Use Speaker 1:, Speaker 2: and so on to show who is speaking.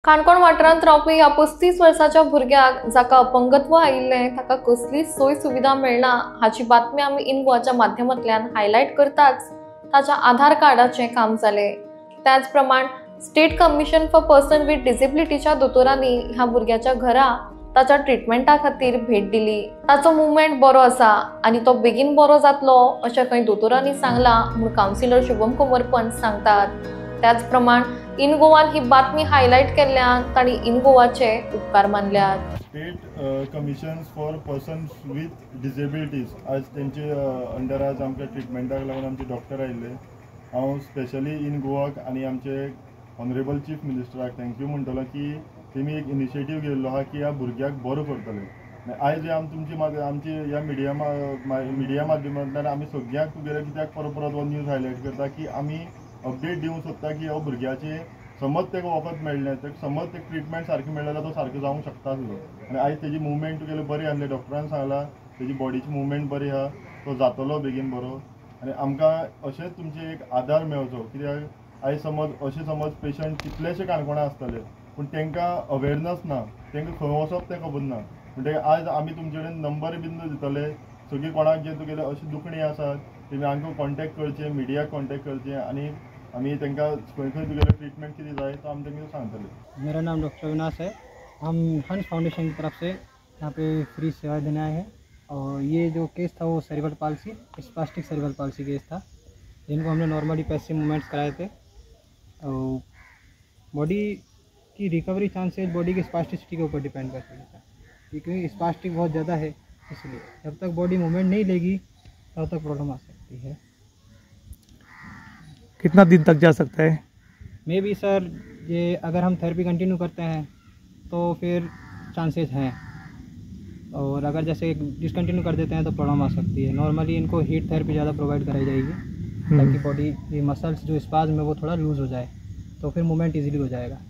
Speaker 1: काणकोण वाठारांत रावपी ह्या 35 वर्साच्या भुरग्याक जाका अपंगत्व आयिल्लें ताका कसलीच सोय सुविधा मेळना हाची बातमी आमी इन गोवाच्या माध्यमांतल्यान हायलायट करताच ताच्या आधार कार्डाचें काम जालें। त्याच प्रमाण state commission for person with डिसेबिलिटीच्या दोतोरांनी ह्या भुरग्याच्या घरा ताच्या ट्रिटमेंटा खातीर भेट दिली। ताचो मुवमेंट बरो आसा आनी तो बेगीन बरो जातलो अशें खंय दोतोरांनी सांगलां म्हूण कावन्सिलर शुभम कोमरपंत सांगतात। त्याच प्रमाण इन गोवान ही बातमी हायलायट केल्ल्यान तांणी इन गोवाचे उपकार मानल्यात।
Speaker 2: State commissions for persons with disabilities आज तेंचे अंडर आज आमच्या ट्रिटमेंटाक लागून आमचे डॉक्टर आयिल्ले। हांव स्पेशली इन गोवाक आनी आमचे ऑनरेबल चीफ मिनिस्टराक थँक्यू म्हणटलो की तेमी एक इनिशिएटीव घेयल्लो आहा की ह्या भुरग्याक बरो करतले। आयज आमची ह्या मिडिया माध्यमांतल्यान आमी सगळ्यांक तुगेले कित्याक परत हो न्यूज हायलायट करता की आमी अपडेट दिवंक सोदता की हो भुरग्याचे समज तेका वखद मेळ्ळें तर समज तेका ट्रिटमेंट सारकें मेळ्ळें जाल्यार तो सारको जावंक शकता आसलो। आनी आयज तेजी मुवमेंट तुगेले बरी आहले, डॉक्टरान सांगलां तेजी बॉडीची मुवमेंट बरी आहा, तो जातलो बेगीन बरो। आनी आमकां अशेंच तुमचे एक आदार मेळचो कित्याक आयज समज पेशंट कितलेशे काणकोणा आसतले पूण तांकां अवेरनस ना, तांकां खंय वचप तें खबर ना। म्हणटकीर आज आमी तुमचे कडेन नंबर बीन दितले, सगळीं कोणाक जे तुगेले अशी दुखणी आसात तेमी आमकां कॉन्टॅक्ट करचें, मिडियाक कॉन्टॅक्ट करचें आनी आमी तांकां खंय तुगेले ट्रिटमेंट कितें जाय तो आमी तांकां सांगतले।
Speaker 3: मेरा नाम डॉक्टर अविनाश है। हम हंस फाउंडेशन की तरफ से यहाँ पे फ्री सेवा देने आए हैं और ये जो केस था वो cerebral palsy, spastic cerebral palsy case था, जिनको हमने नॉर्मली पैसिव मूवमेंट्स कराए थे। और बॉडी की रिकवरी चांसेस बॉडी की स्पास्टिसिटी के ऊपर डिपेंड करती है, क्योंकि स्पास्टिक बहुत ज़्यादा है, इसलिए जब तक बॉडी मूवमेंट नहीं लेगी तब तक प्रॉब्लम आ सकती है।
Speaker 4: कितना दिन तक जा सकता है?
Speaker 3: मे बी सर, ये अगर हम थेरेपी कंटिन्यू करते हैं तो फिर चांसेस हैं, और अगर जैसे डिसकंटिन्यू कर देते हैं तो प्रॉब्लम आ सकती है। नॉर्मली इनको हीट थेरेपी ज़्यादा प्रोवाइड कराई जाएगी ताकि बॉडी की मसल्स जो स्पाज्म में वो थोड़ा लूज़ हो जाए, तो फिर मूवमेंट इजीली हो जाएगा।